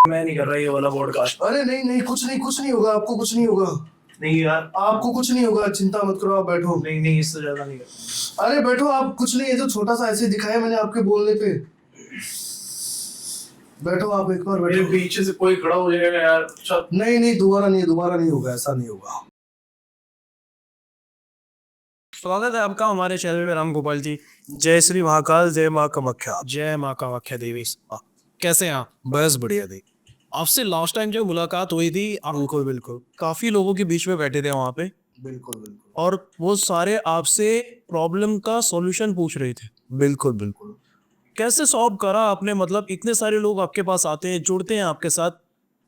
मैं नहीं कर रहा ये वाला पॉडकास्ट। अरे नहीं नहीं, कुछ नहीं होगा, आपको कुछ नहीं होगा। नहीं यार, आपको कुछ नहीं होगा, चिंता मत करो, आप बैठो। नहीं नहीं, इससे ज्यादा नहीं कर। अरे बैठो आप, कुछ नहीं, ये तो छोटा सा ऐसे दिखाया मैंने आपके बोलने पे। बैठो आप, एक बार मेरे बैठो। पीछे से कोई खड़ा हो जाएगा यार। चल। नहीं नहीं, दोबारा नहीं होगा, ऐसा नहीं होगा। स्वागत है आपका हमारे चैनल में राम गोपाल जी। जय श्री महाकाल, जय माँ कामाख्या। जय माँ कामाख्या देवी। कैसे हैं आप? बस बढ़िया दी। आपसे लास्ट टाइम जब मुलाकात हुई थी बिल्कुल बिल्कुल काफी लोगों के बीच में बैठे थे वहां पे, बिल्कुल बिल्कुल और वो सारे आपसे प्रॉब्लम का सॉल्यूशन पूछ रहे थे। बिल्कुल बिल्कुल। कैसे सॉल्व करा आपने? मतलब इतने सारे लोग आपके पास आते हैं, जुड़ते हैं आपके साथ,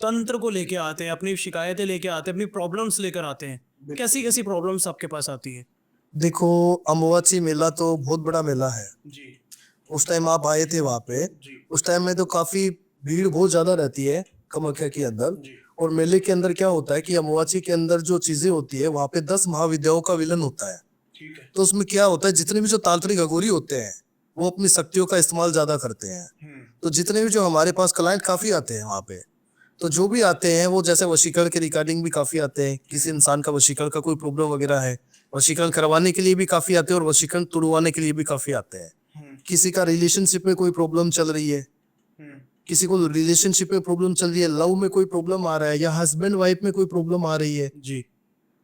तंत्र को लेके आते हैं, अपनी शिकायतें लेके आते हैं, अपनी प्रॉब्लम्स लेकर आते हैं। कैसी कैसी प्रॉब्लम्स आपके पास आती है? देखो, अम्बुबाची मेला तो बहुत बड़ा मेला है। जी उस टाइम आप आए थे वहाँ पे। जी उस टाइम में तो काफी भीड़ बहुत ज्यादा रहती है कामाख्या के अंदर। जी। और मेले के अंदर क्या होता है कि अम्बुबाची के अंदर जो चीजें होती है, वहाँ पे 10 महाविद्याओं का विलन होता है। ठीक है। तो उसमें क्या होता है, जितने भी जो तांत्रिक अघोरी होते हैं वो अपनी शक्तियों का इस्तेमाल ज्यादा करते हैं। तो जितने भी जो हमारे पास क्लाइंट काफी आते हैं वहाँ पे, तो जो भी आते हैं वो जैसे वशीकरण के रिगार्डिंग भी काफी आते हैं। किसी इंसान का वशीकरण का कोई प्रॉब्लम वगैरह है, वशीकरण करवाने के लिए भी काफी आते हैं, और वशीकरण तुड़वाने के लिए भी काफी आते हैं। किसी का रिलेशनशिप में कोई प्रॉब्लम चल रही है, किसी को रिलेशनशिप में प्रॉब्लम चल रही है, लव में कोई प्रॉब्लम आ रहा है, या हस्बैंड वाइफ में कोई प्रॉब्लम आ रही है, जी।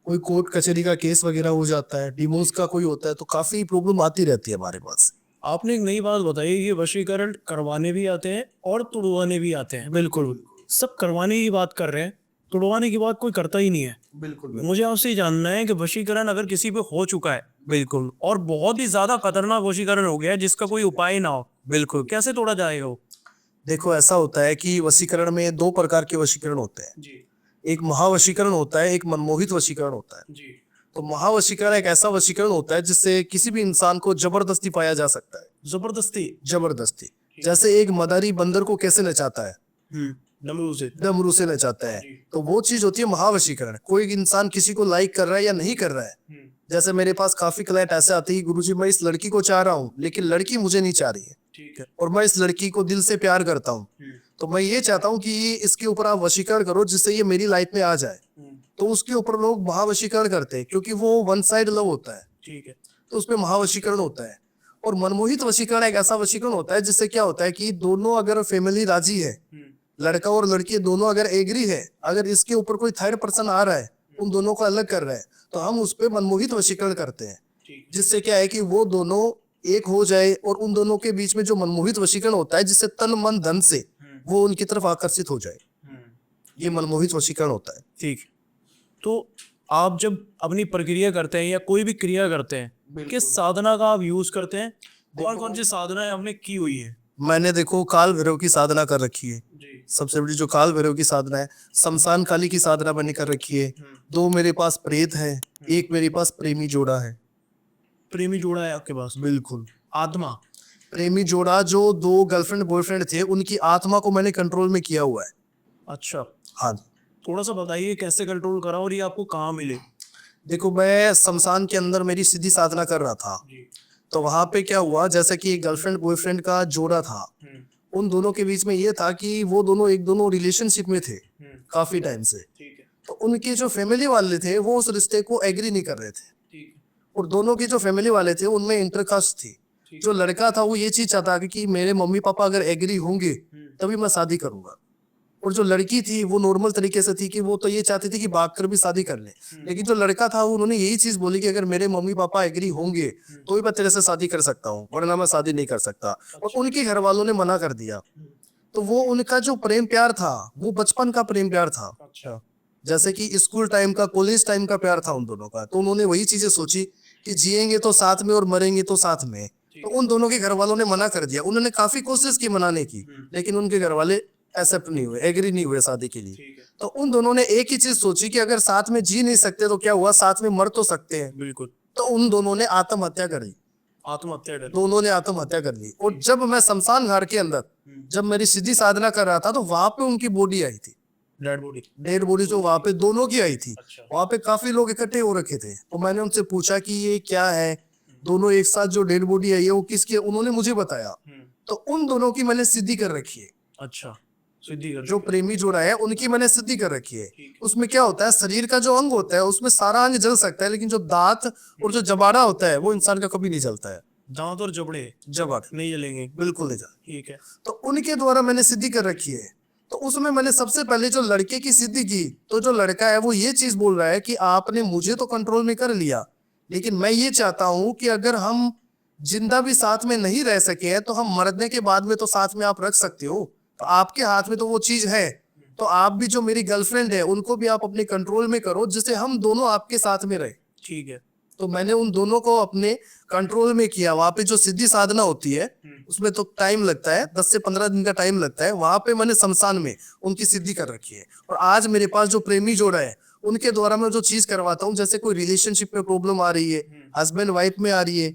कोई कोर्ट कचहरी का केस वगैरह हो जाता है, डिवोर्स का कोई होता है, तो काफी प्रॉब्लम आती रहती है हमारे पास। आपने एक नई बात बताई, ये वशीकरण करवाने भी आते हैं और तुड़वाने भी आते हैं। बिल्कुल सब करवाने की बात कर रहे हैं, तुड़वाने की बात कोई करता ही नहीं है। बिल्कुल मुझे आपसे ये जानना है कि वशीकरण अगर किसी पे हो चुका है बिल्कुल और बहुत ही ज्यादा खतरनाक वशीकरण हो गया है जिसका कोई उपाय ना हो, बिल्कुल। कैसे तोड़ा जाएगा वो? देखो, ऐसा होता है कि वशीकरण में दो प्रकार के वशीकरण होते हैं। जी एक महावशीकरण होता है, एक मनमोहित वशीकरण होता है। जी। तो महावशीकरण एक ऐसा वशीकरण होता है जिससे किसी भी इंसान को जबरदस्ती पाया जा सकता है। जबरदस्ती? जबरदस्ती, जैसे एक मदारी बंदर को कैसे नचाता है, डमरू से? डमरू से नचाता है, तो वो चीज होती है महावशीकरण। कोई इंसान किसी को लाइक कर रहा है या नहीं कर रहा है। जैसे मेरे पास काफी क्लाइंट ऐसे आते हैं, गुरुजी मैं इस लड़की को चाह रहा हूँ लेकिन लड़की मुझे नहीं चाह रही है, ठीक है। और मैं इस लड़की को दिल से प्यार करता हूँ, तो मैं ये चाहता हूँ कि इसके ऊपर आप वशीकरण करो जिससे ये मेरी लाइफ में आ जाए। तो उसके ऊपर लोग महावशीकरण करते हैं, क्योंकि वो वन साइड लव होता है, ठीक है। तो उसमें महावशीकरण होता है। और मनमोहित वशीकरण एक ऐसा वशीकरण होता है जिससे क्या होता है कि दोनों अगर फैमिली राजी है, लड़का और लड़की दोनों अगर एग्री है, अगर इसके ऊपर कोई थर्ड पर्सन आ रहा है, उन दोनों को अलग कर रहा है, तो हम उस पर मनमोहित वशीकरण करते हैं। जिससे क्या है कि वो दोनों एक हो जाए, और उन दोनों के बीच में जो मनमोहित वशीकरण होता है जिससे तन मन धन से वो उनकी तरफ आकर्षित हो जाए, ये मनमोहित वशीकरण होता है। ठीक। तो आप जब अपनी प्रक्रिया करते हैं या कोई भी क्रिया करते हैं, किस साधना का आप यूज करते हैं? कौन कौन सी साधनाएं हमने की हुई है? मैंने देखो काल भैरव की साधना कर रखी है। जी। सबसे बड़ी जो काल भैरव की साधना है, शमशान काली की साधना मैंने कर रखी है। दो मेरे पास प्रेत है, एक मेरे पास प्रेमी जोड़ा है। प्रेमी जोड़ा है आपके पास? बिल्कुल। आत्मा? प्रेमी जोड़ा जो दो गर्लफ्रेंड बॉयफ्रेंड थे, उनकी आत्मा को मैंने कंट्रोल में किया हुआ है। अच्छा। हाँ। थोड़ा सा बताइए कैसे कंट्रोल करा और ये आपको कहाँ मिले? देखो, मैं शमशान के अंदर मेरी सीधी साधना कर रहा था, जी। तो वहां पे क्या हुआ, जैसा कि गर्लफ्रेंड बॉयफ्रेंड का जोड़ा था, उन दोनों के बीच में ये था कि वो दोनों एक दोनों रिलेशनशिप में थे काफी टाइम से। ठीक है। तो उनके जो फैमिली वाले थे वो उस रिश्ते को एग्री नहीं कर रहे थे, ठीक है। और दोनों की जो फैमिली वाले थे उनमें इंटरकास्ट थी। जो लड़का था वो ये चीज चाहता कि मेरे मम्मी पापा अगर एग्री होंगे तभी मैं शादी करूंगा, और जो लड़की थी वो नॉर्मल तरीके से थी कि वो तो ये चाहती थी कि भाग कर भी शादी कर ले। लेकिन जो लड़का था उन्होंने यही चीज बोली कि अगर मेरे मम्मी पापा एग्री होंगे तो ही मैं तेरे से शादी कर सकता हूँ, वरना मैं शादी नहीं कर सकता। और उनके घर वालों ने मना कर दिया। तो वो उनका जो प्रेम प्यार था वो बचपन का प्रेम प्यार था, अच्छा। जैसे कि स्कूल टाइम का, कॉलेज टाइम का प्यार था उन दोनों का। तो उन्होंने वही चीजें सोची कि जिएंगे तो साथ में और मरेंगे तो साथ में। तो उन दोनों के घर वालों ने मना कर दिया। उन्होंने काफी कोशिश की मनाने की, लेकिन उनके घर वाले एक्सेप्ट नहीं हुए, एग्री नहीं हुए शादी के लिए। तो उन दोनों ने एक ही चीज सोची कि अगर साथ में जी नहीं सकते तो क्या हुआ, साथ में मर तो सकते हैं। बिल्कुल। तो उन दोनों ने आत्महत्या करी। आत्महत्या कर? दोनों ने आत्महत्या कर ली। और जब मैं शमशान घाट के अंदर, जब मेरी सीधी साधना कर रहा था, तो वहां पे उनकी बॉडी आई थी, डेड बॉडी? डेड बॉडी जो वहां पे दोनों की आई थी। अच्छा। वहां पे काफी लोग इकट्ठे हो रखे थे, तो मैंने उनसे पूछा कि ये क्या है, दोनों एक साथ जो डेड बॉडी आई है वो किसकी है। उन्होंने मुझे बताया। तो उन दोनों की मैंने सिद्धि कर रखी है। अच्छा। सिद्धि कर जो प्रेमी जोड़ा है उनकी मैंने सिद्धि कर रखी है। ठीक उसमें क्या होता है, शरीर का जो अंग होता है उसमें सारा अंग जल सकता है, लेकिन जो दांत और जो जबाड़ा होता है वो इंसान का कभी नहीं जलता है। दांत और जबड़े जबाड़ नहीं जलेंगे। बिल्कुल नहीं जलता। ठीक है। तो उनके द्वारा मैंने सिद्धि कर रखी है। तो उसमें मैंने सबसे पहले जो लड़के की सिद्धि की, तो जो लड़का है वो ये चीज बोल रहा है कि आपने मुझे तो कंट्रोल में कर लिया, लेकिन मैं ये चाहता हूं कि अगर हम जिंदा भी साथ में नहीं रह सके हैं तो हम मरने के बाद में तो साथ में आप रख सकते हो। तो आपके हाथ में तो वो चीज है, तो आप भी जो मेरी गर्लफ्रेंड है उनको भी आप अपने कंट्रोल में करो, जिससे हम दोनों आपके साथ में रहे। ठीक है। तो मैंने उन दोनों को अपने कंट्रोल में किया। वहां पे जो सिद्धि साधना होती है उसमें तो टाइम लगता है, 10 से 15 दिन का टाइम लगता है। वहां पे मैंने शमशान में उनकी सिद्धि कर रखी है। और आज मेरे पास जो प्रेमी जोड़ा है उनके द्वारा मैं जो चीज करवाता हूँ, जैसे कोई रिलेशनशिप में प्रॉब्लम आ रही है, हस्बैंड वाइफ में आ रही है,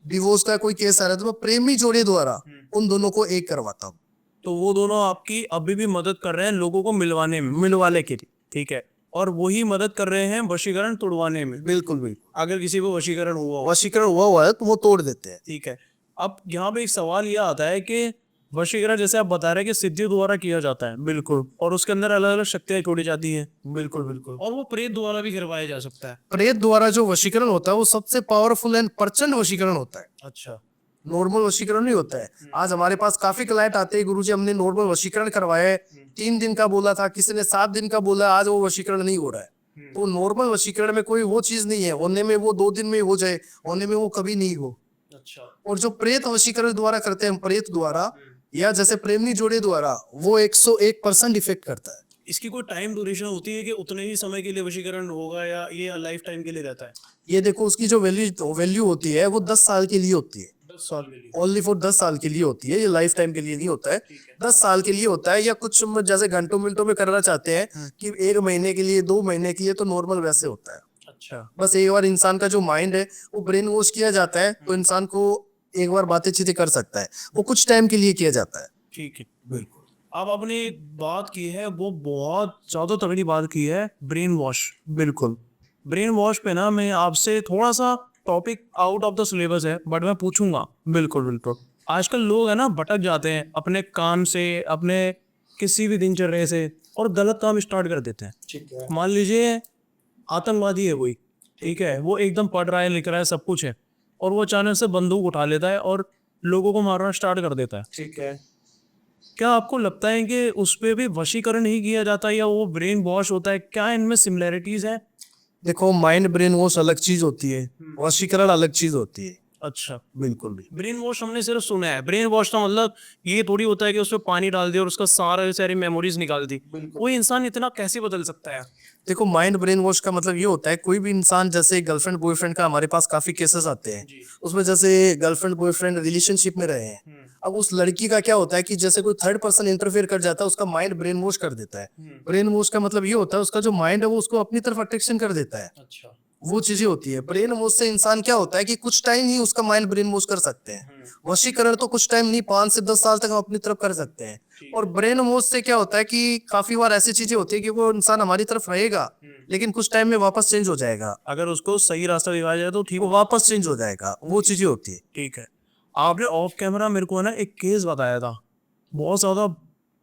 डिवोर्स का कोई केस आ रहा है, तो मैं प्रेमी जोड़े द्वारा उन दोनों को एक करवाता हूँ। तो वो दोनों आपकी अभी भी मदद कर रहे हैं लोगों को मिलवाने में, मिलवाने के लिए। ठीक है। और वही मदद कर रहे हैं वशीकरण तोड़वाने में, बिल्कुल बिल्कुल। अगर किसी को वशीकरण हुआ हो। वशीकरण हुआ है तो वो तोड़ देते हैं। ठीक है। अब यहाँ पे एक सवाल यह आता है कि वशीकरण जैसे आप बता रहे हैं कि सिद्धि द्वारा किया जाता है, बिल्कुल और उसके अंदर अलग अलग शक्तियां जोड़ी जाती हैं, बिल्कुल बिल्कुल। और वो प्रेत द्वारा भी करवाया जा सकता है। प्रेत द्वारा जो वशीकरण होता है वो सबसे पावरफुल एंड प्रचंड वशीकरण होता है। अच्छा। नॉर्मल वशीकरण नहीं होता है। आज हमारे पास काफी क्लाइंट आते हैं, गुरुजी हमने नॉर्मल वशीकरण करवाया है, 3 दिन का बोला था, किसी ने 7 दिन का बोला, आज वो वशीकरण नहीं हो रहा है। तो नॉर्मल वशीकरण में कोई वो चीज नहीं है, होने में वो 2 दिन में हो जाए, होने में वो कभी नहीं हो। अच्छा। और जो प्रेत वशीकरण द्वारा करते हैं हम, प्रेत द्वारा या जैसे प्रेमी जोड़े द्वारा, वो 101% इफेक्ट करता है। इसकी कोई टाइम ड्यूरेशन होती है कि उतने ही समय के लिए वशीकरण होगा, या ये लाइफ टाइम के लिए रहता है? ये देखो उसकी जो वैल्यू होती है वो 10 साल के लिए होती है। 10 साल के लिए। ओनली फॉर 10 साल के लिए होती है, ये लाइफ टाइम के लिए नहीं होता है। ठीक है। 10 साल के लिए होता है, या कुछ जैसे घंटों मिनटों में करना चाहते हैं कि 1 महीने के लिए, 2 महीने के लिए, तो नॉर्मल वैसे होता है। अच्छा। बस एक बार इंसान का जो माइंड है वो ब्रेन वॉश किया जाता है, तो इंसान को एक बार बातें चीजें कर सकता है। वो कुछ टाइम के लिए किया जाता है। ठीक है। बिल्कुल। अब आपने एक बात की है, वो बहुत ज्यादा तगड़ी बात की है, ब्रेन वॉश। बिल्कुल ब्रेन वॉश पे ना मैं आपसे थोड़ा सा, topic out of the syllabus है बट मैं पूछूंगा। बिल्कुल बिल्कुल। आजकल लोग है ना भटक जाते हैं अपने काम से, अपने किसी भी दिनचर्या से, और गलत काम स्टार्ट कर देते हैं। ठीक है। मान लीजिए आतंकवादी है कोई, ठीक है, वो एकदम पढ़ रहा है, लिख रहा है, सब कुछ है, और वो अचानक से बंदूक उठा लेता है और लोगों को मारना स्टार्ट कर देता है। ठीक है। क्या आपको लगता है कि उस पे भी वशीकरण ही किया जाता है, या वो ब्रेन वॉश होता है? क्या इनमें सिमिलैरिटीज है? देखो, माइंड ब्रेन वॉश अलग चीज होती है, वशीकरण अलग चीज होती है। अच्छा। बिल्कुल भी। ब्रेन वॉश हमने सिर्फ सुना है, ब्रेन वॉश का मतलब ये थोड़ी होता है कि उसमें पानी डाल दिया और उसका सारी मेमोरीज निकाल दी। कोई इंसान इतना कैसे बदल सकता है? देखो, माइंड ब्रेन वॉश का मतलब ये होता है, कोई भी इंसान, जैसे गर्लफ्रेंड बॉयफ्रेंड का हमारे पास काफी केसेस आते हैं, जी। उसमें जैसे गर्लफ्रेंड बॉयफ्रेंड रिलेशनशिप में रहे हैं। अब उस लड़की का क्या होता है कि जैसे कोई थर्ड पर्सन इंटरफेयर कर जाता है, उसका माइंड ब्रेन वॉश कर देता है। ब्रेन वॉश का मतलब ये होता है, उसका जो माइंड है वो उसको अपनी तरफ अट्रैक्शन कर देता है। अच्छा। वो चीजें होती है। ब्रेन वॉश से इंसान क्या होता है कि कुछ टाइम ही उसका माइंड ब्रेन वॉश कर सकते हैं। वशीकरण तो कुछ टाइम नहीं, 5 से 10 साल तक हम अपनी तरफ कर सकते हैं। और ब्रेन वॉश से क्या होता है कि काफी बार ऐसी चीजें होती है कि वो इंसान हमारी तरफ रहेगा, लेकिन कुछ टाइम में वापस चेंज हो जाएगा। अगर उसको सही रास्ता दिखाया जाए तो ठीक वो हो। वापस चेंज हो जाएगा, वो चीजें होती है। ठीक है। आपने ऑफ कैमरा मेरे को है ना एक केस बताया था, बहुत ज्यादा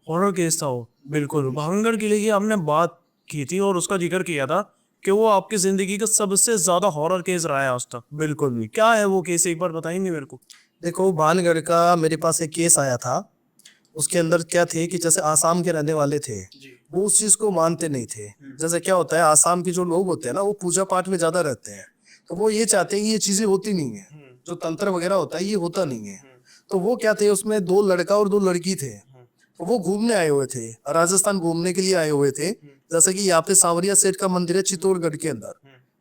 हॉरर केस था वो। बिल्कुल भावनगढ़ किले की आपने बात की थी और उसका जिक्र किया था कि वो आपकी जिंदगी का सबसे ज्यादा हॉरर केस रहा है आज तक। बिल्कुल भी। क्या है वो केस, एक बार बताएंगे मेरे को? देखो, भानगढ़ का मेरे पास एक केस आया था। उसके अंदर क्या थे कि जैसे आसाम के रहने वाले थे, वो उस चीज को मानते नहीं थे। जैसे क्या होता है, आसाम के जो लोग होते हैं ना, वो पूजा पाठ में ज्यादा रहते हैं, तो वो ये चाहते हैं कि ये चीजें होती नहीं है, जो तंत्र वगैरह होता है ये होता नहीं है। तो वो क्या थे, उसमें 2 लड़का और 2 लड़की थे। तो वो घूमने आए हुए थे, राजस्थान घूमने के लिए आए हुए थे। जैसे कि यहाँ पे सांवरिया सेठ का मंदिर है चित्तौड़गढ़ के अंदर,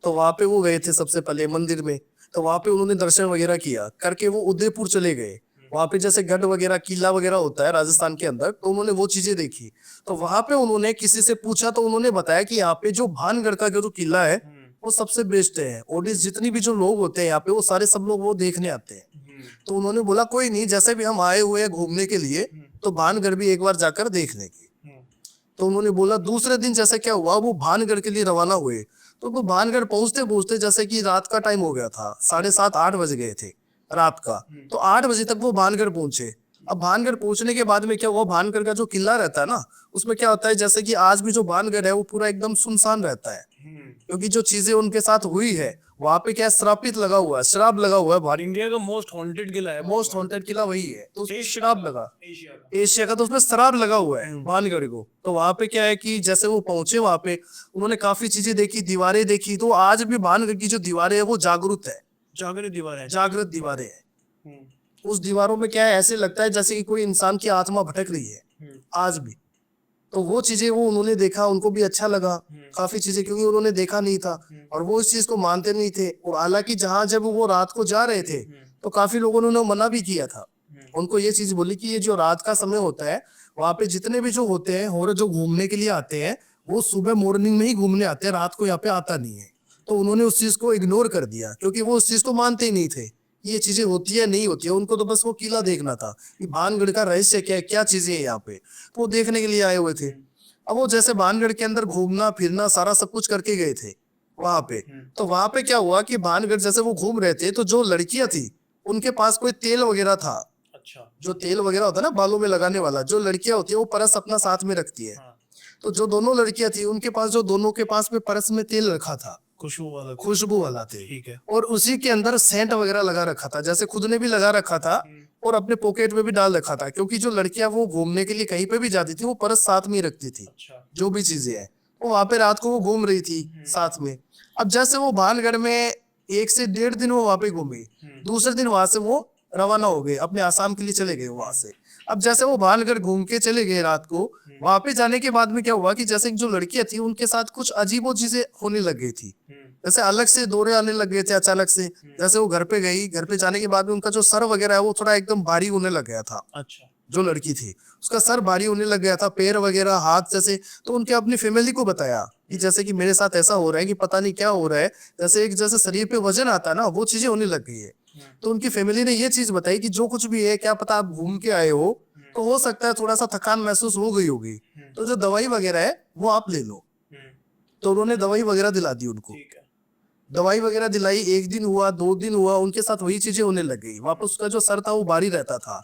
तो वहां पे वो गए थे सबसे पहले मंदिर में। तो वहां पे उन्होंने दर्शन वगैरह किया करके वो उदयपुर चले गए। वहां पे जैसे गढ़ वगैरह, किला वगैरह होता है राजस्थान के अंदर, तो उन्होंने वो चीजें देखी। तो वहां पे उन्होंने किसी से पूछा, तो उन्होंने बताया कि यहाँ पे जो भानगढ़ का जो किला है वो सबसे बेस्ट है। ऑडियंस जितनी भी जो लोग होते हैं यहाँ पे, वो सारे सब लोग वो देखने आते हैं। तो उन्होंने बोला कोई नहीं, जैसे भी हम आए हुए हैं घूमने के लिए, तो भानगढ़ भी एक बार जाकर देख लेंगे। तो उन्होंने बोला। दूसरे दिन जैसे क्या हुआ, वो भानगढ़ के लिए रवाना हुए। तो वो भानगढ़ पहुंचते पहुंचते जैसे कि रात का टाइम हो गया था, 7:30-8 बज गए थे रात का। तो 8 बजे तक वो भानगढ़ पहुंचे। अब भानगढ़ पहुंचने के बाद में क्या हुआ, भानगढ़ का जो किला रहता है ना, उसमें क्या होता है, जैसे कि आज भी जो भानगढ़ है वो पूरा एकदम सुनसान रहता है, क्योंकि जो चीजें उनके साथ हुई है वहां पे क्या श्रापित लगा हुआ है, श्राप लगा हुआ है भारी। इंडिया का मोस्ट हॉन्टेड किला है, मोस्ट हॉन्टेड किला वही है, तो उसमें एशिया श्राप का, लगा, एशिया का। एशिया का, तो उसमें श्राप लगा हुआ है भानगढ़ को। तो वहां पे क्या है कि जैसे वो पहुंचे वहां पे, उन्होंने काफी चीजें देखी, दीवारें देखी, तो आज भी भानगढ़ की जो दीवारें है वो जागरूक है, जागृत दीवार है। जागृत दीवारें हैं। उस दीवारों में क्या है, ऐसे लगता है जैसे कि कोई इंसान की आत्मा भटक रही है आज भी। तो वो चीजें वो उन्होंने देखा, उनको भी अच्छा लगा काफी चीजें, क्योंकि उन्होंने देखा नहीं था और वो इस चीज को मानते नहीं थे। और हालांकि जहां जब वो रात को जा रहे थे तो काफी लोगों ने उन्हें मना भी किया था, उनको ये चीज बोली कि ये जो रात का समय होता है वहां पे जितने भी जो होते हैं और जो घूमने के लिए आते हैं वो सुबह मॉर्निंग में ही घूमने आते हैं, रात को यहाँ पे आता नहीं है। तो उन्होंने उस चीज को इग्नोर कर दिया, क्योंकि वो उस चीज को मानते ही नहीं थे ये चीजें होती है नहीं होती है। उनको तो बस वो किला देखना था कि भानगढ़ का रहस्य क्या है, क्या चीजें हैं यहाँ पे, तो वो देखने के लिए आए हुए थे। अब वो जैसे भानगढ़ के अंदर घूमना फिरना सारा सब कुछ करके गए थे वहां पे। तो वहां पे क्या हुआ कि भानगढ़ जैसे वो घूम रहे थे तो जो लड़कियां थी उनके पास कोई तेल वगैरह था, अच्छा। जो तेल वगैरह होता है ना बालों में लगाने वाला, जो लड़कियां होती है वो परस अपना साथ में रखती है। हाँ। तो जो दोनों लड़कियां थी उनके पास, जो दोनों के पास में परस में तेल रखा था, खुशबू वाला। खुशबू वाला तेल, ठीक है। और उसी के अंदर सेंट वगैरह लगा रखा था, जैसे खुद ने भी लगा रखा था और अपने पॉकेट में भी डाल रखा था, क्योंकि जो लड़कियां वो घूमने के लिए कहीं पे भी जाती थी वो परस साथ में ही रखती थी, अच्छा। जो भी चीजें है वो वहां पे रात को वो घूम रही थी साथ में। अब जैसे वो भानगढ़ में 1 से 1.5 दिन वो वहां पे घूमी, दूसरे दिन वहां से वो रवाना हो गए, अपने आसाम के लिए चले गए वहां से। अब जैसे वो भानगढ़ घूम के चले गए रात को, वहां पे जाने के बाद में क्या हुआ कि जैसे जो लड़कियां थी उनके साथ कुछ अजीबो चीजें होने लग गई थी, जैसे अलग से दौरे आने लग गए थे अचानक से। जैसे वो घर पे गई, घर पे जाने के बाद में उनका जो सर वगैरह है वो थोड़ा एकदम भारी होने लग गया था, अच्छा। जो लड़की थी उसका सर भारी होने लग गया था, पैर वगैरह हाथ जैसे। तो उनके अपनी फैमिली को बताया कि जैसे कि मेरे साथ ऐसा हो रहा है कि पता नहीं क्या हो रहा है, जैसे एक जैसे शरीर पे वजन आता है ना वो चीजें होने लग गई है। तो उनकी फैमिली ने ये चीज बताई कि जो कुछ भी है, क्या पता आप घूम के आए हो तो हो सकता है थोड़ा सा थकान महसूस हो गई होगी, तो जो दवाई वगैरह है वो आप ले लो। तो उन्होंने दवाई वगैरह दिला दी उनको, ठीक है। दवाई वगैरह दिलाई। 1 दिन हुआ, 2 दिन हुआ, उनके साथ वही चीजें होने लग गई, वापस उसका जो सर था वो भारी रहता था।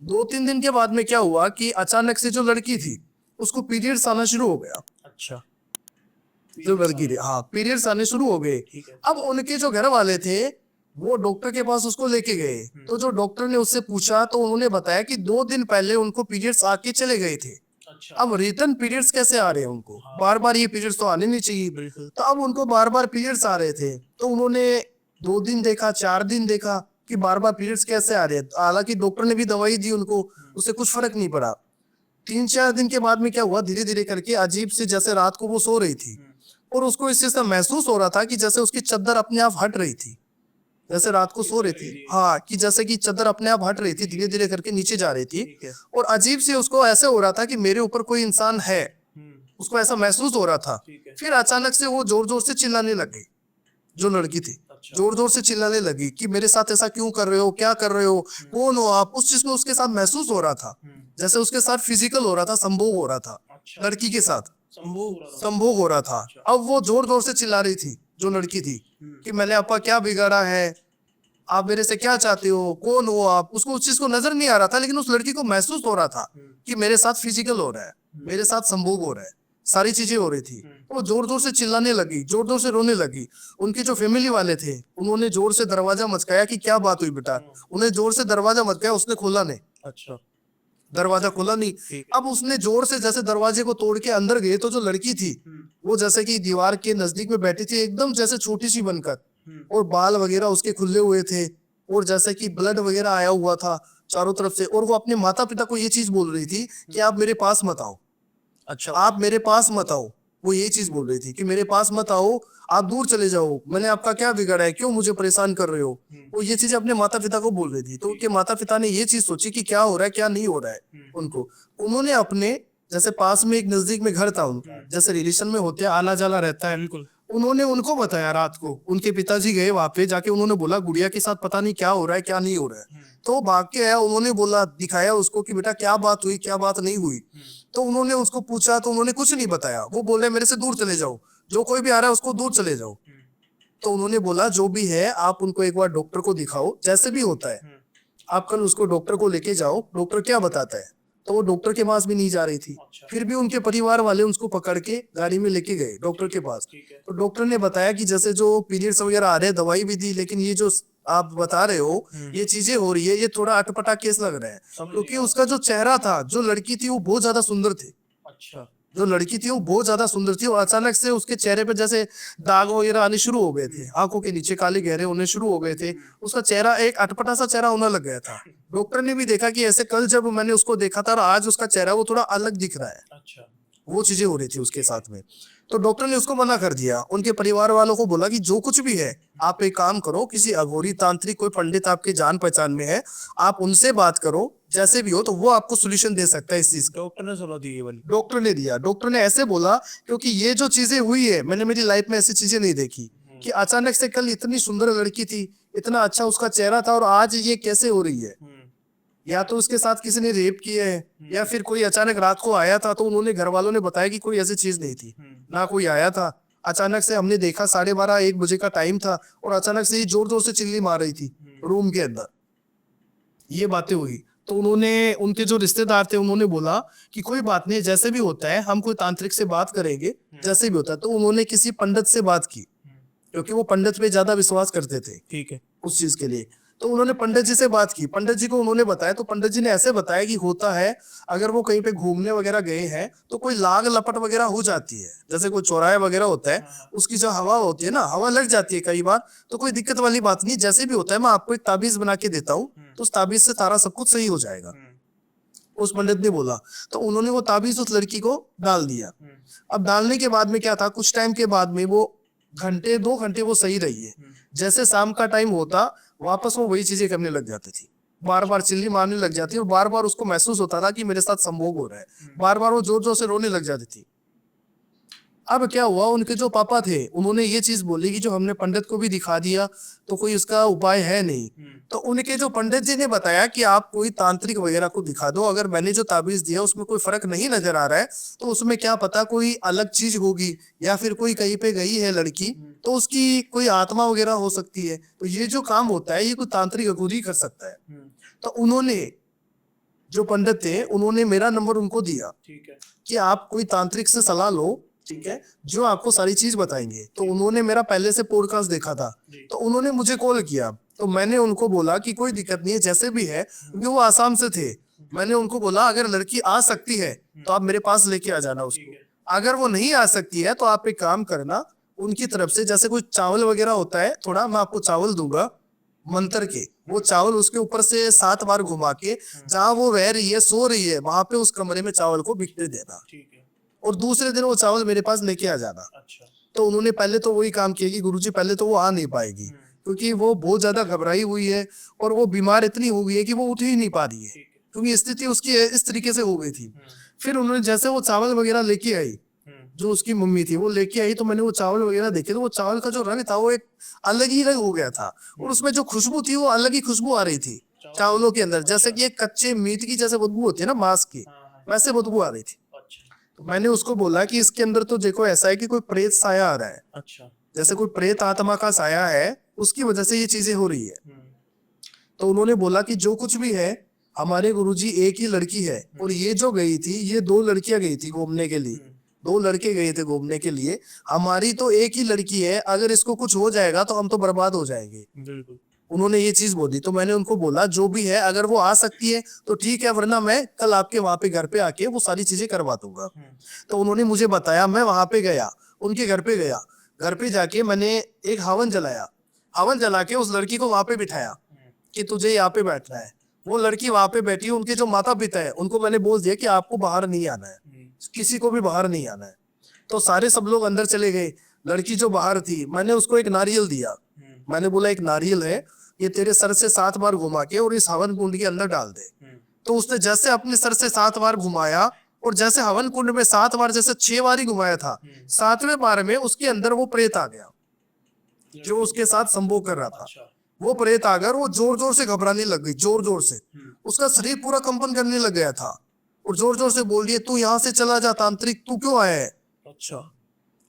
2-3 दिन के बाद में क्या हुआ कि अचानक से जो लड़की थी उसको पीरियड्स आना शुरू हो गया, अच्छा। जो लड़की थी, हाँ पीरियड्स आने शुरू हो गए। ठीक है। अब उनके जो घर वाले थे वो डॉक्टर के पास उसको लेके गए, तो जो डॉक्टर ने उससे पूछा तो उन्होंने बताया कि 2 दिन पहले उनको पीरियड्स आके चले गए थे। अच्छा। अब रिटर्न पीरियड्स कैसे आ रहे हैं उनको, बार बार ये पीरियड्स तो आने नहीं चाहिए। बिल्कुल। तो अब उनको बार बार पीरियड्स आ रहे थे, तो उन्होंने 2 दिन देखा, 4 दिन देखा कि बार बार पीरियड्स कैसे आ रहे हैं। हालांकि डॉक्टर ने भी दवाई दी उनको, उससे कुछ फर्क नहीं पड़ा। 3-4 दिन के बाद में क्या हुआ, धीरे धीरे करके अजीब से, जैसे रात को वो सो रही थी और उसको इस चीज का महसूस हो रहा था कि जैसे उसकी चादर अपने आप हट रही थी, जैसे रात को सो रही थी, हाँ, कि जैसे कि चादर अपने आप हट रही थी, धीरे धीरे करके नीचे जा रही थी। ठीक है। और अजीब से उसको ऐसे हो रहा था कि मेरे ऊपर कोई इंसान है, उसको ऐसा महसूस हो रहा था। ठीक है। फिर अचानक से वो जोर जोर से चिल्लाने लग गई, जो लड़की थी अच्छा। जोर जोर से चिल्लाने लगी कि मेरे साथ ऐसा क्यों कर रहे हो, क्या कर रहे हो, कौन हो आप। उस चीज को उसके साथ महसूस हो रहा था, जैसे उसके साथ फिजिकल हो रहा था, संभोग हो रहा था, अच्छा। लड़की के साथ संभोग। संभोग हो रहा था। अब वो जोर जोर से चिल्ला रही थी जो लड़की थी कि मैंने आपका क्या बिगाड़ा है, आप मेरे से क्या चाहते हो, कौन हो आप। उसको उस चीज को नजर नहीं आ रहा था, लेकिन उस लड़की को महसूस हो रहा था कि मेरे साथ फिजिकल हो रहा है, मेरे साथ संभोग हो रहा है, सारी चीजें हो रही थी। वो जोर जोर से चिल्लाने लगी, जोर जोर से रोने लगी। उनके जो फैमिली वाले थे उन्होंने जोर से दरवाजा मचकाया कि क्या बात हुई बेटा। उन्हें जोर से दरवाजा मचकाया, उसने खोला नहीं, अच्छा। दरवाजा खोला नहीं। ठीक। अब उसने जोर से जैसे दरवाजे को तोड़ के अंदर गए तो जो लड़की थी वो जैसे कि दीवार के नजदीक में बैठी थी, एकदम जैसे छोटी सी बनकर, और बाल वगैरह उसके खुले हुए थे, और जैसे कि ब्लड वगैरह आया हुआ था चारों तरफ से। और वो अपने माता पिता को ये चीज बोल रही थी कि आप मेरे पास मत आओ, अच्छा। आप मेरे पास मत आओ। वो ये चीज बोल रही थी कि मेरे पास मत आओ, आप दूर चले जाओ, मैंने आपका क्या बिगाड़ा है, क्यों मुझे परेशान कर रहे हो। वो ये चीज अपने माता पिता को बोल रही थी। तो उनके माता पिता ने ये चीज सोची कि क्या हो रहा है, क्या नहीं हो रहा है उनको। उन्होंने अपने, जैसे पास में एक नजदीक में घर था उनका, जैसे रिलेशन में होते हैं, आना जाना रहता है, बिल्कुल। उन्होंने उनको बताया रात को। उनके पिताजी गए वहां पे, जाके उन्होंने बोला गुड़िया के साथ पता नहीं क्या हो रहा है, क्या नहीं हो रहा है। तो वो भाग के आया, उन्होंने बोला, दिखाया उसको कि बेटा क्या बात हुई, क्या बात नहीं हुई। तो उन्होंने उसको पूछा तो उन्होंने कुछ नहीं बताया। वो बोले मेरे से दूर चले जाओ, जो कोई भी आ रहा है उसको दूर चले जाओ। तो उन्होंने बोला जो भी है आप उनको एक बार डॉक्टर को दिखाओ, जैसे भी होता है आप कल उसको डॉक्टर को लेके जाओ, डॉक्टर क्या बताता है। तो वो डॉक्टर के पास भी नहीं जा रही थी। अच्छा। फिर भी उनके परिवार वाले उसको पकड़ के गाड़ी में लेके गए डॉक्टर के पास। ठीक है। तो डॉक्टर ने बताया कि जैसे जो पीरियड्स वगैरह आ रहे हैं, दवाई भी दी, लेकिन ये जो आप बता रहे हो ये चीजें हो रही है, ये थोड़ा अटपटा केस लग रहा है। समझ क्योंकि गया। उसका जो चेहरा था, जो लड़की थी वो बहुत ज्यादा सुंदर थी। अच्छा। जो लड़की थी वो बहुत ज्यादा सुंदर थी और अचानक से उसके चेहरे पे जैसे दाग वगैरह आने शुरू हो गए थे, आंखों के नीचे काले गहरे होने शुरू हो गए थे। उसका चेहरा एक अटपटा सा चेहरा होने लग गया था। डॉक्टर ने भी देखा कि ऐसे कल जब मैंने उसको देखा था और आज उसका चेहरा वो थोड़ा अलग दिख रहा है। अच्छा। वो चीजें हो रही थी उसके साथ में। तो डॉक्टर ने उसको मना कर दिया। उनके परिवार वालों को बोला कि जो कुछ भी है आप एक काम करो, किसी अघोरी तांत्रिक कोई पंडित आपके जान पहचान में है, आप उनसे बात करो, जैसे भी हो तो वो आपको सोल्यूशन दे सकता है इस चीज का। डॉक्टर ने सलाह दी ये वाली। डॉक्टर ने दिया। डॉक्टर ने ऐसे बोला क्योंकि ये जो चीजें हुई है, मैंने मेरी लाइफ में ऐसी चीजें नहीं देखी कि अचानक से कल इतनी सुंदर लड़की थी, इतना अच्छा उसका चेहरा था और आज ये कैसे हो रही है। या तो उसके साथ किसी ने रेप किया है या फिर कोई अचानक रात को आया था। तो उन्होंने घर वालों ने बताया कि कोई ऐसी चीज नहीं थी, ना कोई आया था। अचानक से हमने देखा 12:30-1 बजे का टाइम था और अचानक से ही जोर जोर से चिल्ली मार रही थी रूम के अंदर। ये बातें हुई। तो उन्होंने, उनके जो रिश्तेदार थे उन्होंने बोला कि कोई बात नहीं, जैसे भी होता है हम कोई तांत्रिक से बात करेंगे, जैसे भी होता है। तो उन्होंने किसी पंडित से बात की क्योंकि वो पंडित पे ज्यादा विश्वास करते थे ठीक है। उस चीज के लिए। तो उन्होंने पंडित जी से बात की, पंडित जी को उन्होंने बताया। तो पंडित जी ने ऐसे बताया कि होता है अगर वो कहीं पे घूमने वगैरह गए हैं तो कोई लाग लपट वगैरह हो जाती है, जैसे कोई चौराहे वगैरह होता है, उसकी जो हवा होती है ना, हवा लग जाती है कई बार। तो कोई दिक्कत वाली बात नहीं, जैसे भी होता है मैं आपको एक ताबीज बना के देता हूँ, तो उस ताबीज से सारा सब कुछ सही हो जाएगा। उस पंडित ने बोला। तो उन्होंने वो ताबीज उस लड़की को डाल दिया। अब डालने के बाद में क्या था, कुछ टाइम के बाद में वो घंटे 2 घंटे वो सही रही है। जैसे शाम का टाइम होता वापस वो वही चीजें करने लग जाती थी, बार बार चिल्ली मारने लग जाती और बार बार उसको महसूस होता था कि मेरे साथ संभोग हो रहा है। बार बार वो जोर जोर से रोने लग जाती थी। अब क्या हुआ, उनके जो पापा थे उन्होंने ये चीज बोली कि जो हमने पंडित को भी दिखा दिया तो कोई उसका उपाय है नहीं। तो उनके जो पंडित जी ने बताया कि आप कोई तांत्रिक वगैरह को दिखा दो, अगर मैंने जो ताबीज दिया उसमें कोई फर्क नहीं नजर आ रहा है तो उसमें क्या पता कोई अलग चीज होगी या फिर कोई कहीं पे गई है लड़की तो उसकी कोई आत्मा वगैरह हो सकती है। तो ये जो काम होता है ये कोई तांत्रिक अघोरी ही कर सकता है। तो उन्होंने, जो पंडित थे उन्होंने मेरा नंबर उनको दिया ठीक है। कि आप कोई तांत्रिक से सलाह लो, ठीक है, जो आपको सारी चीज बताएंगे। तो उन्होंने मेरा पहले से पॉडकास्ट देखा था, तो उन्होंने मुझे कॉल किया। तो मैंने उनको बोला कि कोई दिक्कत नहीं है, जैसे भी है, क्योंकि वो आसाम से थे। मैंने उनको बोला अगर लड़की आ सकती है तो आप मेरे पास लेके आ जाना उसको, अगर वो नहीं आ सकती है तो आप एक काम करना, उनकी तरफ से जैसे कोई चावल वगैरह होता है थोड़ा, मैं आपको चावल दूंगा मंत्र के, वो चावल उसके ऊपर से 7 बार घुमा के जहाँ वो रह रही है, सो रही है, वहां पे उस कमरे में चावल को बिखरे देना ठीक है। और दूसरे दिन वो चावल मेरे पास लेके आ जाना। अच्छा। तो उन्होंने पहले तो वही काम किया कि गुरुजी पहले तो वो आ नहीं पाएगी क्योंकि वो बहुत ज्यादा घबराई हुई है और वो बीमार इतनी हो गई है कि वो उठ ही नहीं पा रही है, क्योंकि स्थिति उसकी इस तरीके से हो गई थी। फिर उन्होंने जैसे वो चावल वगैरह लेके आई, जो उसकी मम्मी थी वो लेके आई, तो मैंने वो चावल वगैरह देखे तो वो चावल का जो रंग था वो एक अलग ही रंग हो गया था और उसमें जो खुशबू थी वो अलग ही खुशबू आ रही थी चावलों के अंदर, जैसे कि एक कच्चे मीट की जैसे बदबू होती है ना मांस की, वैसे बदबू आ रही थी। तो मैंने उसको बोला कि इसके अंदर तो देखो ऐसा है कि कोई प्रेत साया आ रहा है, अच्छा। जैसे कोई प्रेत आत्मा का साया है, उसकी वजह से ये चीजें हो रही है। तो उन्होंने बोला कि जो कुछ भी है हमारे गुरुजी एक ही लड़की है और ये जो गई थी ये 2 लड़कियां गई थी घूमने के लिए, 2 लड़के गए थे घूमने के लिए, हमारी तो एक ही लड़की है, अगर इसको कुछ हो जाएगा तो हम तो बर्बाद हो जाएंगे। बिल्कुल। उन्होंने ये चीज बोली। तो मैंने उनको बोला जो भी है अगर वो आ सकती है तो ठीक है, वरना मैं कल आपके वहां पे घर पे आके वो सारी चीजें करवा दूंगा। तो उन्होंने मुझे बताया, मैं वहां पे गया, उनके घर पे गया, घर पे जाके मैंने एक हवन जलाया, हवन जला के उस लड़की को वहां पे बिठाया कि तुझे यहाँ पे बैठना है। वो लड़की वहां पे बैठी, उनके जो माता पिता है उनको मैंने बोल दिया कि आपको बाहर नहीं आना है, किसी को भी बाहर नहीं आना है। तो सारे सब लोग अंदर चले गए। लड़की जो बाहर थी मैंने उसको एक नारियल दिया, मैंने बोला एक नारियल है, ये तेरे सर से 7 बार घुमा के और इस हवन कुंड के अंदर डाल दे। तो उसने जैसे अपने सर से 7 बार घुमाया और जैसे हवन कुंड में 7 बार जैसे 6 बार ही घुमाया था, 7वें बार में उसके अंदर वो प्रेत आ गया जो उसके साथ संभोग कर रहा था। वो प्रेत आकर वो जोर जोर से घबराने लग गई, जोर जोर से उसका शरीर पूरा कंपन करने लग गया था और जोर जोर से बोल रही है तू यहाँ से चला जा तांत्रिक, तू क्यों आया है।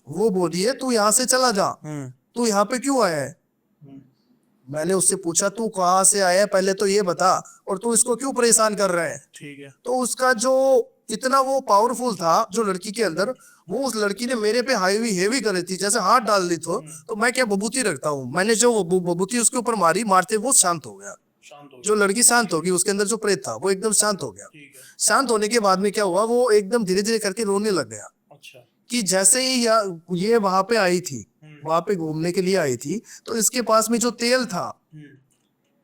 वो बोल रही है तू यहाँ से चला जा, तू यहाँ पे क्यों आया है। मैंने उससे पूछा तू कहाँ से आया है पहले तो ये बता, और तू इसको क्यों परेशान कर रहा है। ठीक है। तो उसका जो इतना वो पावरफुल था जो लड़की के अंदर, वो उस लड़की ने मेरे पे हाईवी हेवी कर थी, जैसे हाथ डाल दी तो मैं क्या बबूती रखता हूँ, मैंने जो वो बबूती उसके ऊपर मारी, मारते वो शांत हो गया। शांत हो जो लड़की शांत होगी, उसके अंदर जो प्रेत था वो एकदम शांत हो गया। ठीक है। शांत होने के बाद में क्या हुआ, वो एकदम धीरे धीरे करके रोने लग गया। अच्छा। कि जैसे ही ये वहां पे आई थी, वहां पे घूमने के लिए आई थी, तो इसके पास में जो तेल था,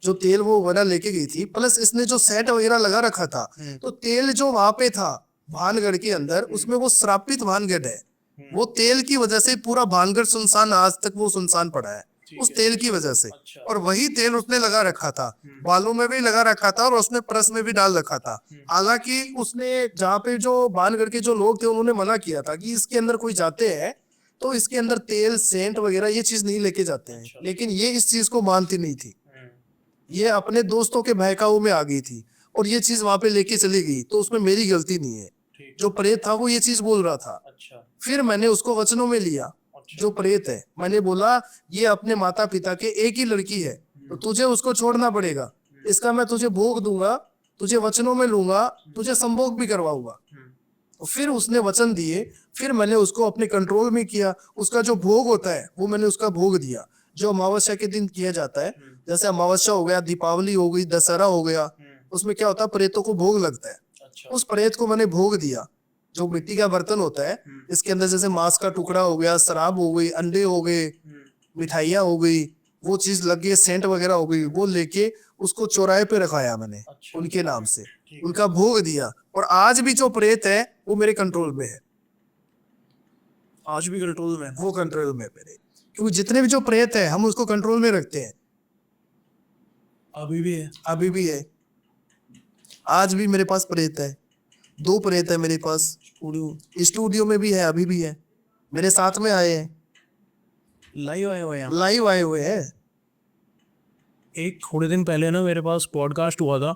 जो तेल वो वगैरह लेके गई थी, प्लस इसने जो सेट वगैरह लगा रखा था, तो तेल जो वहां पे था भानगढ़ के अंदर, उसमें वो श्रापित भानगढ़ है। वो तेल की वजह से पूरा भानगढ़ सुनसान, आज तक वो सुनसान पड़ा है उस तेल की वजह से। अच्छा। और वही तेल उसने लगा रखा था, बालों में भी लगा रखा था और उसने पर्स में भी डाल रखा था। हालांकि उसने जहाँ पे जो भानगढ़ के जो लोग थे उन्होंने मना किया था कि इसके अंदर कोई जाते हैं तो इसके अंदर तेल सेंट वगैरह ये चीज नहीं लेके जाते हैं, लेकिन ये इस चीज को मानती नहीं थी। ये अपने दोस्तों के बहकावे में आ गई थी और ये चीज वहां पे लेके चली गई, तो उसमें मेरी गलती नहीं है। जो प्रेत था वो ये चीज बोल रहा था। अच्छा। फिर मैंने उसको वचनों में लिया। जो प्रेत है, मैंने बोला ये अपने माता पिता के एक ही लड़की है, तो तुझे उसको छोड़ना पड़ेगा। इसका मैं तुझे भोग दूंगा, तुझे वचनों में लूंगा, तुझे संभोग भी करवाऊंगा। तो फिर उसने वचन दिए, फिर मैंने उसको अपने कंट्रोल में किया। उसका जो भोग होता है वो मैंने उसका भोग दिया, जो अमावस्या के दिन किया जाता है। जैसे अमावस्या हो गया, दीपावली हो गई, दशहरा हो गया, उसमें क्या होता है, प्रेतों को भोग लगता है। अच्छा। उस प्रेत को मैंने भोग दिया। जो मिट्टी का बर्तन होता है, इसके अंदर जैसे मांस का टुकड़ा हो गया, शराब हो गई, अंडे हो गए, मिठाइयाँ हो गई, वो चीज लग गई, सेंट वगैरह हो गई, वो लेके उसको चौराहे पे रखाया मैंने। अच्छा। उनके नाम से उनका भोग दिया। और आज भी जो प्रेत है वो मेरे कंट्रोल में है। आज भी कंट्रोल में? वो कंट्रोल में है मेरे, क्योंकि जितने भी जो प्रेत है हम उसको कंट्रोल में रखते हैं। अभी भी है? अभी भी है, आज भी मेरे पास प्रेत है। 2 प्रेत है मेरे पास। स्टूडियो में भी है, अभी भी है, मेरे साथ में आए हैं, लाइव आए हुए हैं? लाइव आए हुए हैं। एक थोड़े दिन पहले ना मेरे पास पॉडकास्ट हुआ था,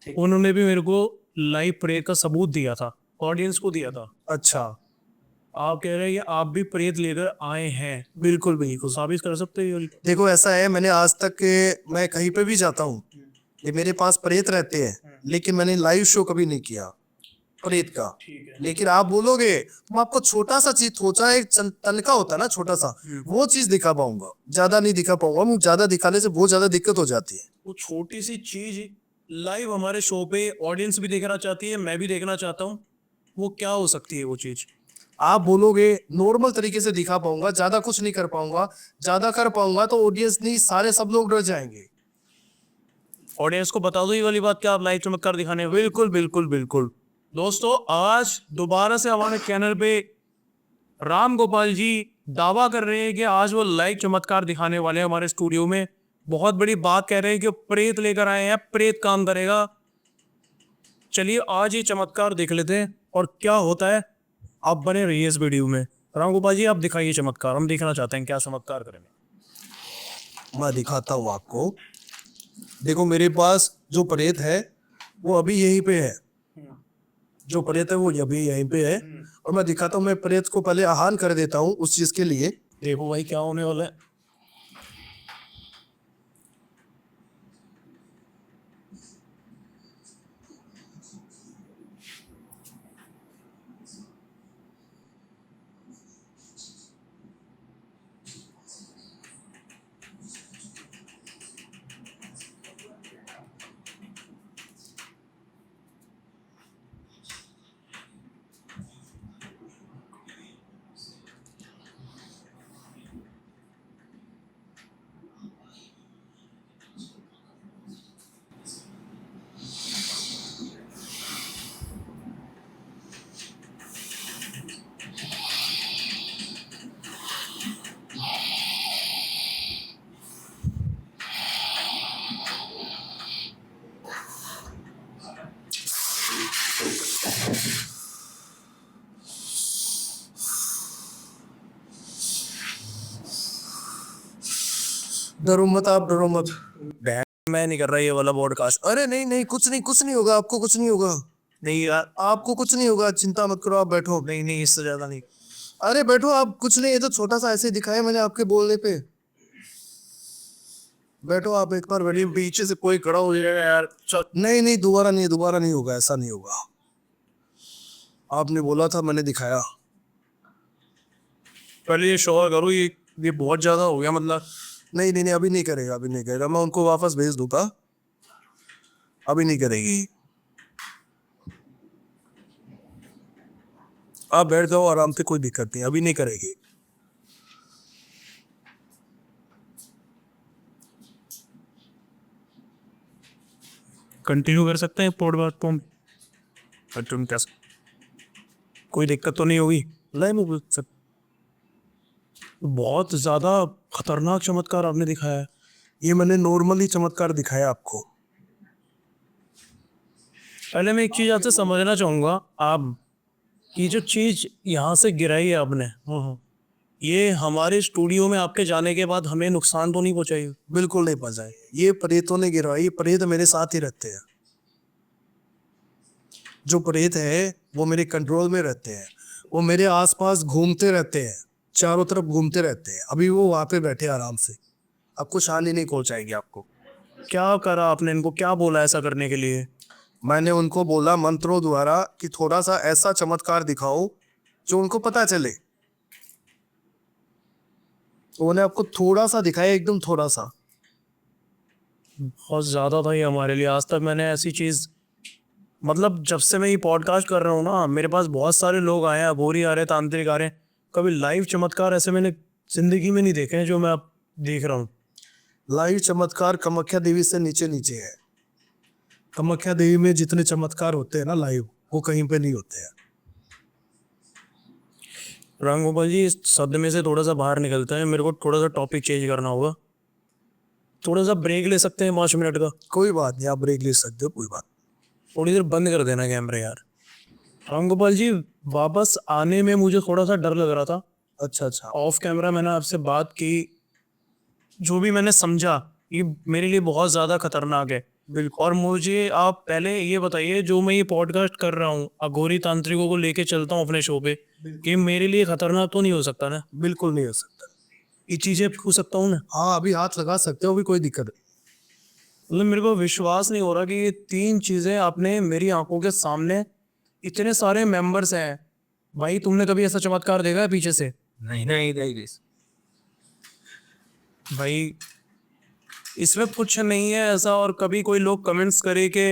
उन्होंने भी मेरे को लाइव प्रेत का सबूत दिया था, ऑडियंस को दिया था। अच्छा, आप कह रहे हैं कि आप भी प्रेत लेकर आए हैं, बिल्कुल बिल्कुल। साबित कर सकते हो? देखो ऐसा है, मैंने आज तक मैं कहीं पे भी जाता हूँ, ये मेरे पास प्रेत रहते हैं, लेकिन मैंने लाइव शो कभी नहीं किया प्रेत का। ठीक है। लेकिन आप बोलोगे तो मैं आपको छोटा सा चीज, सोचा एक तनका होता है ना छोटा सा, वो चीज दिखा पाऊंगा, ज्यादा नहीं दिखा पाऊंगा। मुझे ज्यादा दिखाने से बहुत ज्यादा दिक्कत हो जाती है। वो छोटी सी चीज लाइव हमारे शो पे ऑडियंस भी देखना चाहती है, मैं भी देखना चाहता हूँ, वो क्या हो सकती है वो चीज? आप बोलोगे नॉर्मल तरीके से दिखा पाऊंगा, ज्यादा कुछ नहीं कर पाऊंगा। ज्यादा कर पाऊंगा तो ऑडियंस नहीं, सारे सब लोग डर जाएंगे। ऑडियंस को बता दो ये वाली बात, क्या आप लाइव चमत्कार दिखाने? बिल्कुल बिल्कुल बिल्कुल। दोस्तों, आज दोबारा से हमारे चैनल पे राम गोपाल जी दावा कर रहे हैं कि आज वो लाइव चमत्कार दिखाने वाले हैं हमारे स्टूडियो में। बहुत बड़ी बात कह रहे हैं कि प्रेत लेकर आए हैं, प्रेत काम करेगा। चलिए आज ये चमत्कार देख लेते हैं और क्या होता है। आप बने रहिए इस वीडियो में। राम गोपाल जी, आप दिखाइए चमत्कार, हम देखना चाहते हैं क्या चमत्कार करेंगे। मैं दिखाता हूँ आपको। देखो मेरे पास जो प्रेत है वो अभी यहीं पे है, जो प्रेत है वो अभी यहीं पे है। और मैं दिखाता हूँ, मैं प्रेत को पहले आह्वान कर देता हूँ उस चीज के लिए। देखो भाई क्या होने वाला है। डरो मत, आप डरो मत। मैं नहीं कर रहा ये वाला पॉडकास्ट। अरे नहीं नहीं, कुछ नहीं, कुछ नहीं होगा आपको, कुछ नहीं होगा। नहीं यार, आपको कुछ नहीं होगा, चिंता मत करो, आप बैठो। नहीं नहीं, इससे ज्यादा नहीं। अरे बैठो आप, कुछ नहीं, ये तो छोटा सा ऐसे दिखाया मैंने आपके बोलने पे। बैठो आप एक बार बैठिए। पीछे से कोई खड़ा हो जाएगा यार। नहीं नहीं, दोबारा नहीं होगा, ऐसा नहीं होगा। आपने बोला था, मैंने दिखाया। पहले ये शो करो, ये बहुत ज्यादा हो गया मतलब। नहीं नहीं नहीं, अभी नहीं करेगा, अभी नहीं करेगा। मैं उनको वापस भेज दूंगा, अभी नहीं करेगी। आप बैठ जाओ आराम से, कोई दिक्कत नहीं, अभी नहीं करेगी। कंटिन्यू कर सकते हैं पॉडकास्ट तुम क्या, कोई दिक्कत तो नहीं होगी? नहीं मैं सब बहुत ज्यादा खतरनाक चमत्कार आपने दिखाया है। ये मैंने नॉर्मली चमत्कार दिखाया आपको। पहले मैं एक चीज आपसे समझना चाहूंगा, आप की जो चीज यहाँ से गिराई है आपने, ये हमारे स्टूडियो में आपके जाने के बाद हमें नुकसान तो नहीं पहुंचाई? बिल्कुल नहीं फंसाए, ये प्रेतों ने गिरवाई। ये प्रेत मेरे साथ ही रहते हैं। जो प्रेत है वो मेरे कंट्रोल में रहते हैं। वो मेरे आसपास घूमते रहते हैं, चारों तरफ घूमते रहते हैं। अभी वो वहां पे बैठे आराम से, आपको हानि नहीं पहुंचाएगी आपको। क्या करा आपने इनको, क्या बोला ऐसा करने के लिए? मैंने उनको बोला मंत्रों द्वारा कि थोड़ा सा ऐसा चमत्कार दिखाओ जो उनको पता चले। तो उन्हें आपको थोड़ा सा दिखाया, एकदम थोड़ा सा। बहुत ज्यादा था ये हमारे लिए। आज तक मैंने ऐसी चीज, मतलब जब से मैं ये पॉडकास्ट कर रहा हूँ ना, मेरे पास बहुत सारे लोग आए हैं, अघोरी आ रहे हैं, तांत्रिक आ रहे हैं। कभी लाइव चमत्कार ऐसे मैंने जिंदगी में नहीं देखे हैं जो मैं अब देख रहा हूँ। लाइव चमत्कार कामाख्या देवी से नीचे नीचे है। कामाख्या देवी में जितने चमत्कार होते हैं ना लाइव, वो कहीं पे नहीं होते हैं। राम गोपाल जी, इस शब्द में से थोड़ा सा बाहर निकलता है, मेरे को थोड़ा सा टॉपिक चेंज करना होगा। थोड़ा सा ब्रेक ले सकते हैं 5 मिनट का? कोई बात नहीं, आप ब्रेक ले सकते हो, कोई बात। थोड़ी देर बंद कर देना कैमरे यार। राम गोपाल जी, वापस आने में मुझे थोड़ा सा डर लग रहा था। अच्छा अच्छा। ऑफ कैमरा मैंने आपसे बात की, जो भी मैंने समझा ये मेरे लिए बहुत ज़्यादा खतरनाक है। बिल्कुल। और मुझे आप पहले ये बताइए, जो मैं ये पॉडकास्ट कर रहा हूँ, अघोरी तांत्रिकों को लेके चलता हूँ अपने शो पे, कि मेरे लिए खतरनाक तो नहीं हो सकता ना? बिल्कुल नहीं हो सकता। ये चीज़ें छू सकता हूँ ना? हाँ, अभी हाथ लगा सकते हो, अभी कोई दिक्कत नहीं। मतलब मेरे को विश्वास नहीं हो रहा कि ये 3 चीज़ें आपने मेरी आंखों के सामने, इतने सारे मेंबर्स हैं भाई, तुमने कभी ऐसा चमत्कार देखा है पीछे से? नहीं नहीं नहीं। भाई इसमें कुछ नहीं है ऐसा। और कभी कोई लोग कमेंट्स करे कि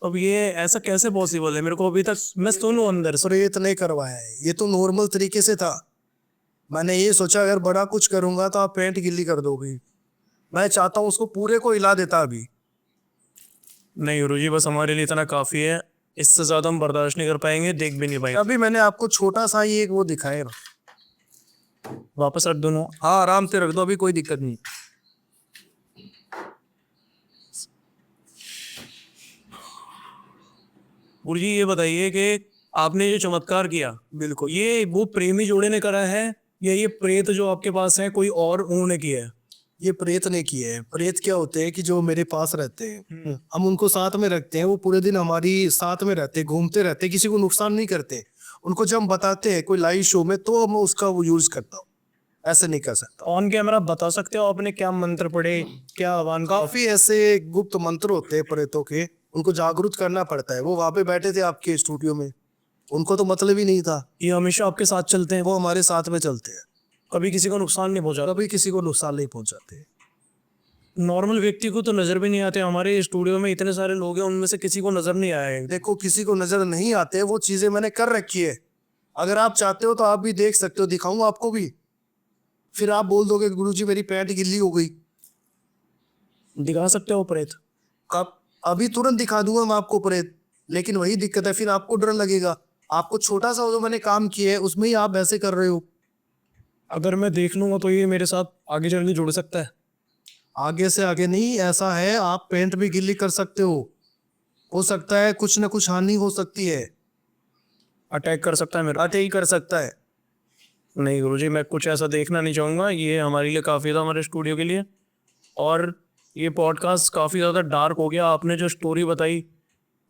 अब ये ऐसा कैसे पॉसिबल है, मेरे को अभी तक, मैं सुनूं अंदर से। प्रेत नहीं करवाया है, ये तो नॉर्मल तरीके से था। मैंने ये सोचा अगर बड़ा कुछ करूंगा तो आप पेंट गिल्ली कर दोगे। मैं चाहता हूँ उसको पूरे को हिला देता अभी। नहीं गुरुजी, बस हमारे लिए इतना काफ़ी है, इससे ज़्यादा हम बर्दाश्त नहीं कर पाएंगे, देख भी नहीं पाएंगे। अभी मैंने आपको छोटा सा ही एक वो दिखाया। वापस रख दो ना। हाँ, आराम से रख दो, अभी कोई दिक्कत नहीं। गुरुजी ये बताइए कि आपने जो चमत्कार किया, बिल्कुल। ये वो प्रेमी जोड़े ने करा है या ये प्रेत जो आपके पास है कोई और उन्होंने किया है? ये प्रेत ने किए हैं। प्रेत क्या होते हैं कि जो मेरे पास रहते हैं, हम उनको साथ में रखते हैं। वो पूरे दिन हमारी साथ में रहते हैं, घूमते रहते हैं, किसी को नुकसान नहीं करते। उनको जब हम बताते हैं कोई लाइव शो में, तो मैं उसका वो यूज करता हूँ। ऐसे नहीं कर सकता। ऑन कैमरा बता सकते हो आपने क्या मंत्र पढ़े, क्या आह्वान का? काफी ऐसे गुप्त मंत्र होते हैं प्रेतों के, उनको जागरूक करना पड़ता है। वो वहां पे बैठे थे आपके स्टूडियो में, उनको तो मतलब ही नहीं था। ये हमेशा आपके साथ चलते हैं? वो हमारे साथ में चलते हैं, कभी किसी को नुकसान नहीं पहुंचा? कभी किसी को नुकसान नहीं पहुंचाते। नॉर्मल व्यक्ति को तो नजर भी नहीं आते। हमारे स्टूडियो में इतने सारे लोग हैं, उनमें से किसी को नजर नहीं आया है। देखो, किसी को नजर नहीं आते, वो चीजें मैंने कर रखी है। अगर आप चाहते हो तो आप भी देख सकते हो, दिखाऊंगा आपको भी। फिर आप बोल दोगे गुरुजी मेरी पैंट गिल्ली हो गई। दिखा सकते हो प्रेत? कब? अभी तुरंत दिखा दूंगा मैं आपको प्रेत। लेकिन वही दिक्कत है, फिर आपको डर लगेगा। आपको छोटा सा जो मैंने काम किया है उसमें ही आप ऐसे कर रहे हो। अगर मैं देख लूंगा तो ये मेरे साथ आगे चल के जुड़ सकता है? आगे से आगे नहीं, ऐसा है आप पेंट भी गिल्ली कर सकते हो सकता है कुछ ना कुछ हानि हो सकती है। अटैक कर सकता है मेरे? अटैक ही कर सकता है। नहीं गुरुजी, मैं कुछ ऐसा देखना नहीं चाहूँगा। ये हमारे लिए काफ़ी था, हमारे स्टूडियो के लिए। और ये पॉडकास्ट काफ़ी ज़्यादा डार्क हो गया। आपने जो स्टोरी बताई,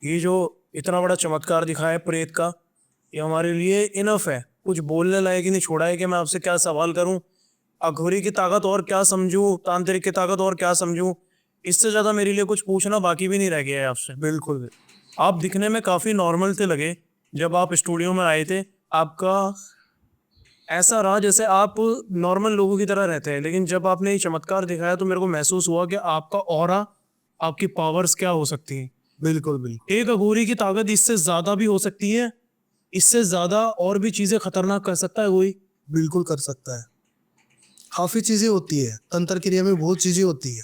ये जो इतना बड़ा चमत्कार दिखाया है प्रेत का, ये हमारे लिए इनफ है। कुछ बोलने लायक ही नहीं छोड़ा है कि मैं आपसे क्या सवाल करूं। अघोरी की ताकत और क्या समझूं, तांत्रिक की ताकत और क्या समझूं, इससे ज्यादा मेरे लिए कुछ पूछना बाकी भी नहीं रह गया है आपसे। बिल्कुल। आप दिखने में काफी नॉर्मल थे लगे जब आप स्टूडियो में आए थे। आपका ऐसा रहा जैसे आप नॉर्मल लोगों की तरह रहते हैं, लेकिन जब आपने ये चमत्कार दिखाया तो मेरे को महसूस हुआ कि आपका ऑरा, आपकी पावर्स क्या हो सकती हैं। बिल्कुल बिल्कुल एक अघोरी की ताकत इससे ज्यादा भी हो सकती है, इससे ज्यादा और भी चीजें खतरनाक कर सकता है कोई। बिल्कुल कर सकता है। काफी चीजें होती है तंत्र क्रिया में, बहुत चीजें होती है,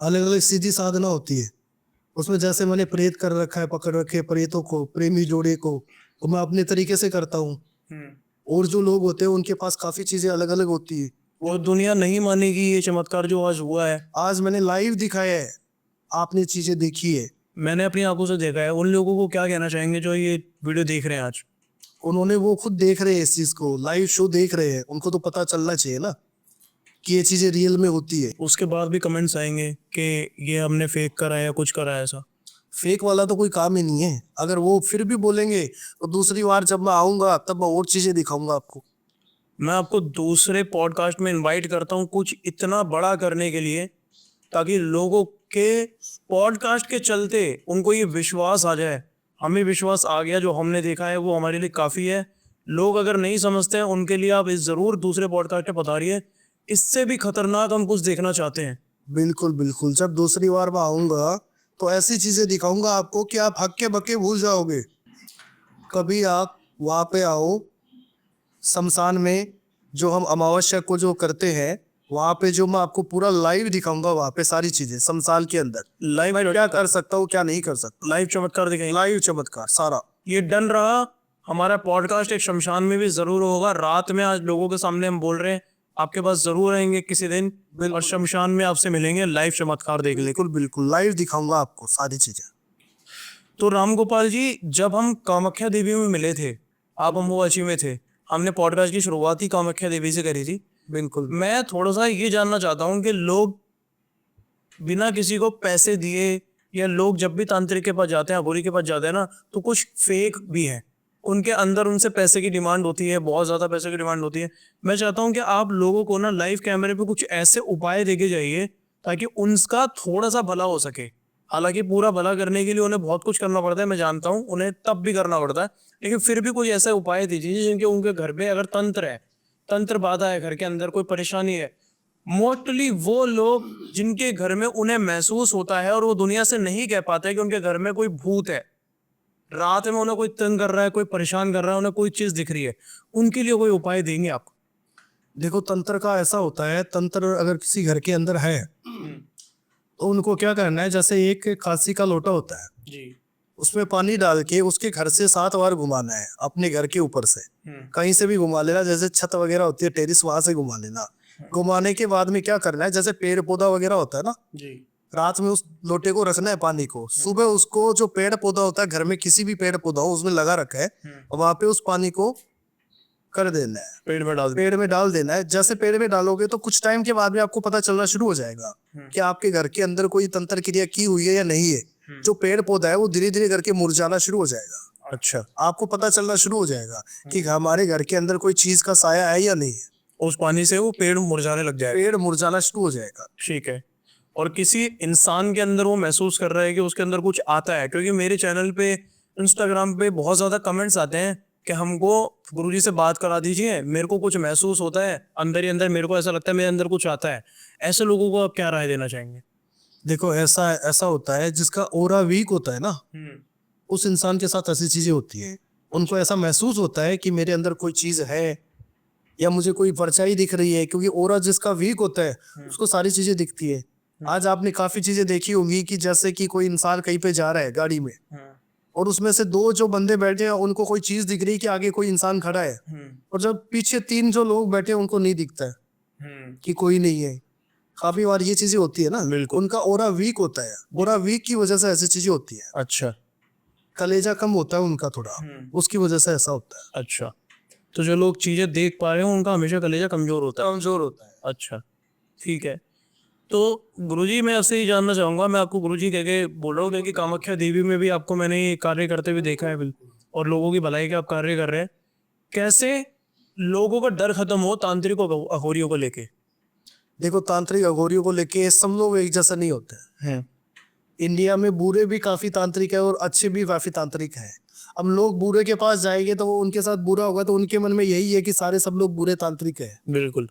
अलग अलग सीधी साधना होती है उसमें। जैसे मैंने प्रेत कर रखा है, पकड़ रखे प्रेतों को, प्रेमी जोड़े को, तो मैं अपने तरीके से करता हूँ। और जो लोग होते हैं उनके पास काफी चीजें अलग अलग होती है। वो दुनिया नहीं मानेगी ये चमत्कार जो आज हुआ है। आज मैंने लाइव दिखाया है, आपने चीजें देखी है। मैंने अपनी आंखों से देखा है। उन लोगों को क्या कहना चाहेंगे जो ये वीडियो देख रहे हैं आज? उन्होंने, वो खुद देख रहे हैं इस चीज को, लाइव शो देख रहे हैं, उनको तो पता चलना चाहिए ना कि ये चीजें रियल में होती है। उसके बाद भी कमेंट्स आएंगे कि ये हमने फेक करा है या कुछ करा है ऐसा। फेक वाला तो कोई काम ही नहीं है। अगर वो फिर भी बोलेंगे तो दूसरी बार जब मैं आऊंगा तब मैं और चीजें दिखाऊंगा आपको। मैं आपको दूसरे पॉडकास्ट में इनवाइट करता हूँ कुछ इतना बड़ा करने के लिए, ताकि लोगों के पॉडकास्ट के चलते उनको ये विश्वास आ जाए। हमें विश्वास आ गया, जो हमने देखा है वो हमारे लिए काफ़ी है। लोग अगर नहीं समझते हैं उनके लिए आप इस ज़रूर दूसरे पॉडकास्ट पे बताइए। इससे भी खतरनाक हम कुछ देखना चाहते हैं। बिल्कुल बिल्कुल, जब दूसरी बार मैं आऊंगा तो ऐसी चीजें दिखाऊंगा आपको कि आप हक्के बक्के भूल जाओगे। कभी आप वहां पे आओ शमशान में, जो हम अमावस्या को जो करते हैं वहां पे, जो मैं आपको पूरा लाइव दिखाऊंगा वहां पे सारी चीजें शमशान के अंदर। लाइव क्या कर सकता हूँ क्या नहीं कर सकता, लाइव चमत्कार दिखाएंगे। लाइव चमत्कार सारा। ये डन रहा। हमारा पॉडकास्ट एक शमशान में भी जरूर होगा। रात में आज लोगों के सामने हम बोल रहे हैं, आपके पास जरूर आएंगे किसी दिन और शमशान में आपसे मिलेंगे, लाइव चमत्कार देख लेंगे। बिल्कुल बिल्कुल लाइव दिखाऊंगा आपको सारी चीजें। तो राम गोपाल जी, जब हम कामाख्या देवी में मिले थे, आप अम्बुबाची में थे, हमने पॉडकास्ट की शुरुआत ही कामाख्या देवी से करी थी। बिल्कुल। मैं थोड़ा सा ये जानना चाहता हूँ कि लोग बिना किसी को पैसे दिए, या लोग जब भी तांत्रिक के पास जाते हैं, अघोरी के पास जाते हैं ना, तो कुछ फेक भी है उनके अंदर, उनसे पैसे की डिमांड होती है, बहुत ज्यादा पैसे की डिमांड होती है। मैं चाहता हूं कि आप लोगों को ना लाइव कैमरे पे कुछ ऐसे उपाय देके जाइए ताकि उनका थोड़ा सा भला हो सके। हालांकि पूरा भला करने के लिए उन्हें बहुत कुछ करना पड़ता है, मैं जानता हूँ, उन्हें तब भी करना पड़ता है, लेकिन फिर भी कुछ ऐसे उपाय दीजिए जिनके उनके घर पे अगर तंत्र है, तंत्र बाधा है, घर के अंदर कोई परेशानी है। मोस्टली वो लोग जिनके घर में उन्हें महसूस होता है और वो दुनिया से नहीं कह पाते कि उनके घर में कोई भूत है, रात में उन्हें कोई तंग कर रहा है, कोई परेशान कर रहा है, उन्हें कोई चीज दिख रही है, उनके लिए कोई उपाय देंगे आप? देखो तंत्र का ऐसा होता है, तंत्र अगर किसी घर के अंदर है तो उनको क्या करना है, जैसे एक खांसी का लोटा होता है, जी। उसमें पानी डाल के उसके घर से 7 बार घुमाना है, अपने घर के ऊपर से कहीं से भी घुमा लेना, जैसे छत वगैरह होती है टेरिस, वहां से घुमा लेना। घुमाने के बाद में क्या करना है, जैसे पेड़ पौधा वगैरह होता है ना, जी। रात में उस लोटे को रखना है पानी को, सुबह उसको जो पेड़ पौधा होता है घर में, किसी भी पेड़ पौधा हो उसमें लगा रखा है, और वहां पे उस पानी को कर देना है, पेड़ में डाल देना है। जैसे पेड़ में डालोगे तो कुछ टाइम के बाद में आपको पता चलना शुरू हो जाएगा कि आपके घर के अंदर कोई तंत्र क्रिया की हुई है या नहीं है। जो पेड़ पौधा है वो धीरे धीरे करके मुरझाना शुरू हो जाएगा। अच्छा। आपको पता चलना शुरू हो जाएगा कि हमारे घर के अंदर कोई चीज का साया है या नहीं है। उस पानी से वो पेड़ मुरझाने लग जाएगा। पेड़ मुरझाना शुरू हो जाएगा। ठीक है। और किसी इंसान के अंदर वो महसूस कर रहा है कि उसके अंदर कुछ आता है, क्योंकि मेरे चैनल पे, इंस्टाग्राम पे बहुत ज्यादा कमेंट्स आते हैं कि हमको गुरुजी से बात करा दीजिए, मेरे को कुछ महसूस होता है अंदर ही अंदर, मेरे को ऐसा लगता है मेरे अंदर कुछ आता है। ऐसे लोगों को आप क्या राय देना चाहेंगे? देखो ऐसा ऐसा होता है, जिसका ओरा वीक होता है ना, उस इंसान के साथ ऐसी चीजें होती है। उनको ऐसा महसूस होता है कि मेरे अंदर कोई चीज है या मुझे कोई परछाई दिख रही है, क्योंकि ओरा जिसका वीक होता है उसको सारी चीजें दिखती है। आज आपने काफी चीजें देखी होंगी कि जैसे कि कोई इंसान कहीं पे जा रहा है गाड़ी में, और उसमें से 2 जो बंदे बैठे हैं उनको कोई चीज दिख रही है कि आगे कोई इंसान खड़ा है, और जब पीछे 3 जो लोग बैठे हैं उनको नहीं दिखता है कि कोई नहीं है। काफी बार ये चीजें होती है ना, उनका ओरा वीक होता है, ओरा वीक की वजह से ऐसी चीजें होती है। अच्छा। कलेजा कम होता है उनका थोड़ा, उसकी वजह से ऐसा होता है। अच्छा, तो जो लोग चीजें देख पा रहे हैं उनका हमेशा कलेजा कमजोर होता है। कमजोर होता है। अच्छा, ठीक है। तो गुरुजी, मैं आपसे ये जानना चाहूंगा, मैं आपको गुरुजी कह के बोल रहा हूँ क्योंकि कामाख्या देवी में भी आपको मैंने ये कार्य करते हुए देखा है, बिल्कुल, और लोगों की भलाई के आप कार्य कर रहे हैं। कैसे लोगों का डर खत्म हो तांत्रिक और अघोरियों को लेके? देखो, तांत्रिक अघोरियों को लेके सब लोग एक जैसा नहीं होते हैं। इंडिया में बुरे भी काफी तांत्रिक है और अच्छे भी काफी तांत्रिक हैं। हम लोग बुरे के पास जाएंगे तो वो उनके साथ बुरा होगा, तो उनके मन में यही है कि सारे सब लोग बुरे तांत्रिक हैं। बिल्कुल।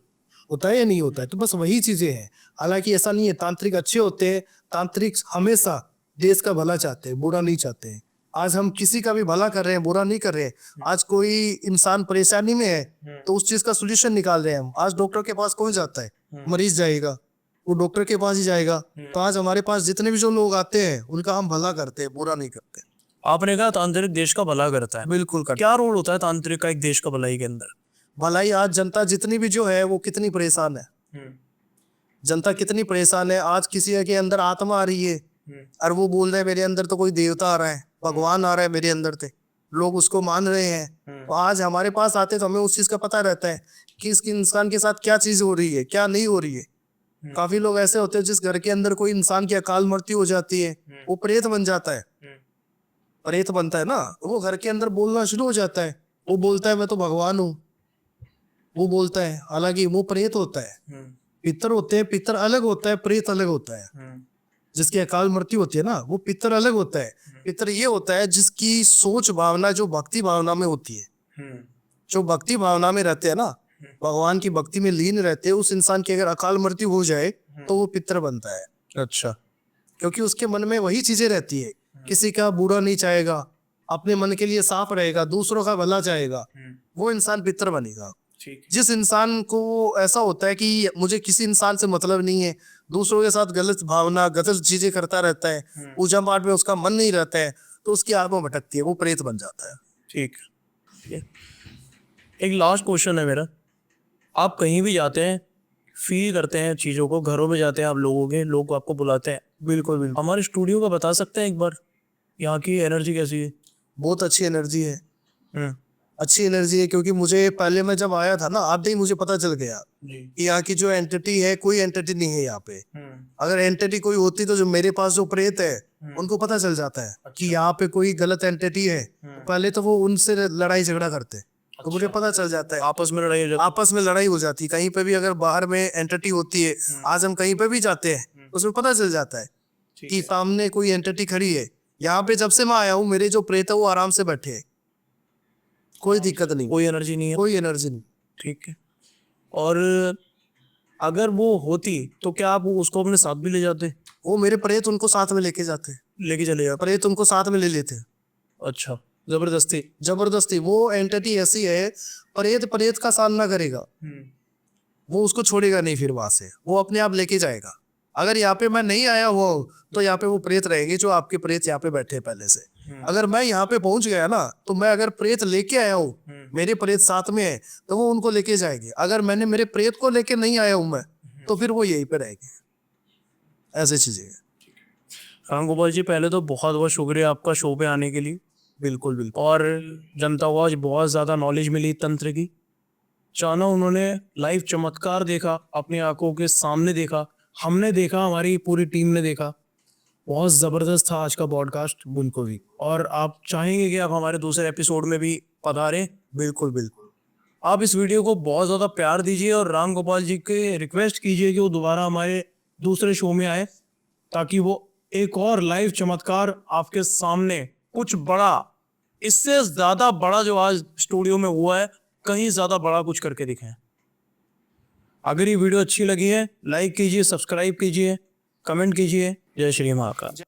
होता है या नहीं होता है? तो बस वही चीजें हैं। हालांकि ऐसा नहीं है, तांत्रिक अच्छे होते हैं। तांत्रिक हमेशा देश का भला चाहते हैं, बुरा नहीं चाहते हैं। आज हम किसी का भी भला कर रहे हैं, बुरा नहीं कर रहे हैं। आज कोई इंसान परेशानी में है तो उस चीज का सोल्यूशन निकाल रहे हैं हम। आज डॉक्टर के पास कौन जाता है? मरीज जाएगा, वो डॉक्टर के पास ही जाएगा। तो आज हमारे पास जितने भी जो लोग आते हैं उनका हम भला करते हैं, बुरा नहीं करते। आपने कहा तांत्रिक देश का भला करता है, बिल्कुल करते क्या रोल होता है तांत्रिक का एक देश का भलाई के अंदर? भलाई। आज जनता जितनी भी जो है वो कितनी परेशान है, जनता कितनी परेशान है। आज किसी के अंदर आत्मा आ रही है और वो बोल रहे हैं मेरे अंदर तो कोई देवता आ रहा है, भगवान आ रहा है मेरे अंदर से, लोग उसको मान रहे हैं। तो आज हमारे पास आते तो हमें उस चीज का पता रहता है कि इस इंसान के साथ क्या चीज हो रही है, क्या नहीं हो रही है। काफी लोग ऐसे होते हैं जिस घर के अंदर कोई इंसान की अकाल मृत्यु हो जाती है, वो प्रेत बन जाता है। प्रेत बनता है ना, वो घर के अंदर बोलना शुरू हो जाता है। वो बोलता है मैं तो भगवान हूँ, वो बोलता है, हालांकि वो प्रेत होता है। पितर होते हैं, पितर अलग होता है, प्रेत अलग होता है। जिसकी अकाल मृत्यु होती है ना, वो पितर अलग होता है। पितर ये होता है जिसकी सोच भावना जो भक्ति भावना में होती है, जो भक्ति भावना में रहते हैं ना, भगवान की भक्ति में लीन रहते हैं। उस इंसान की अगर अकाल मृत्यु हो जाए तो वो पितर बनता है। अच्छा। क्योंकि उसके मन में वही चीजें रहती है, किसी का बुरा नहीं चाहेगा, अपने मन के लिए साफ रहेगा, दूसरों का भला चाहेगा, वो इंसान पितर बनेगा। जिस इंसान को ऐसा होता है कि मुझे किसी इंसान से मतलब नहीं है, दूसरों के साथ गलत भावना गलत चीजें करता रहता है, पूजा पाठ में उसका मन नहीं रहता है, तो उसकी आत्मा भटकती है, वो प्रेत बन जाता है। ठीक है। एक लास्ट क्वेश्चन है मेरा, आप कहीं भी जाते हैं, फील करते हैं चीज़ों को, घरों में जाते हैं आप लोगों के, लोग आपको बुलाते हैं, बिल्कुल बिल्कुल। हमारे स्टूडियो का बता सकते हैं एक बार यहाँ की एनर्जी कैसी है? बहुत अच्छी एनर्जी है, अच्छी एनर्जी है। क्योंकि मुझे पहले मैं जब आया था ना, आते ही मुझे पता चल गया कि यहाँ की जो एंटिटी है, कोई एंटिटी नहीं है यहाँ पे। अगर एंटिटी कोई होती तो जो मेरे पास जो प्रेत है उनको पता चल जाता है कि यहाँ पे कोई गलत एंटिटी है, तो पहले तो वो उनसे लड़ाई झगड़ा करते, तो मुझे पता चल जाता है। आपस में लड़ाई हो जाती? आपस में लड़ाई हो जाती है। कहीं पे भी अगर बाहर में एंटिटी होती है, आज हम कहीं पे भी जाते हैं उसमें पता चल जाता है कि सामने कोई एंटिटी खड़ी है। यहाँ पे जब से मैं आया हूँ, मेरे जो प्रेत है वो आराम से बैठे हैं, कोई दिक्कत नहीं, कोई एनर्जी नहीं है? कोई एनर्जी नहीं। ठीक है। और अगर वो होती तो क्या आप उसको अपने साथ भी ले जाते? वो मेरे प्रेत उनको साथ में लेके जाते हैं, लेके चले जाते? प्रेत उनको साथ में ले लेते हैं। अच्छा, जबरदस्ती? जबरदस्ती। वो एंटिटी ऐसी है, प्रेत प्रेत का सामना करेगा, वो उसको छोड़ेगा नहीं, फिर वहां से वो अपने आप लेके जाएगा। अगर यहाँ पे मैं नहीं आया हुआ हूँ तो यहाँ पे वो प्रेत रहेंगे जो आपके प्रेत यहाँ पे बैठे हैं पहले से। अगर मैं यहाँ पे पहुंच गया ना, तो मैं अगर प्रेत लेके आया हूँ, मेरे प्रेत साथ में है, तो वो उनको लेके जाएंगे। अगर मैंने मेरे प्रेत को लेके नहीं आया हूँ मैं, तो फिर वो यहीं पे रहेंगे। ऐसी चीजें हैं। राम गोपाल जी, पहले तो बहुत बहुत शुक्रिया आपका शो पे आने के लिए। बिल्कुल बिल्कुल। और जनता को आज बहुत ज़्यादा नॉलेज मिली तंत्र की, जाना उन्होंने, लाइव चमत्कार देखा, अपनी आंखों के सामने देखा, हमने देखा, हमारी पूरी टीम ने देखा। बहुत ज़बरदस्त था आज का पॉडकास्ट। बिल्कुल भी। और आप चाहेंगे कि आप हमारे दूसरे एपिसोड में भी पधारें? बिल्कुल बिल्कुल। आप इस वीडियो को बहुत ज़्यादा प्यार दीजिए और राम गोपाल जी के रिक्वेस्ट कीजिए कि वो दोबारा हमारे दूसरे शो में आए, ताकि वो एक और लाइव चमत्कार आपके सामने, कुछ बड़ा, इससे ज़्यादा बड़ा जो आज स्टूडियो में हुआ है, कहीं ज़्यादा बड़ा कुछ करके दिखाएं। अगर ये वीडियो अच्छी लगी है, लाइक कीजिए, सब्सक्राइब कीजिए, कमेंट कीजिए। जय श्री महाकाल।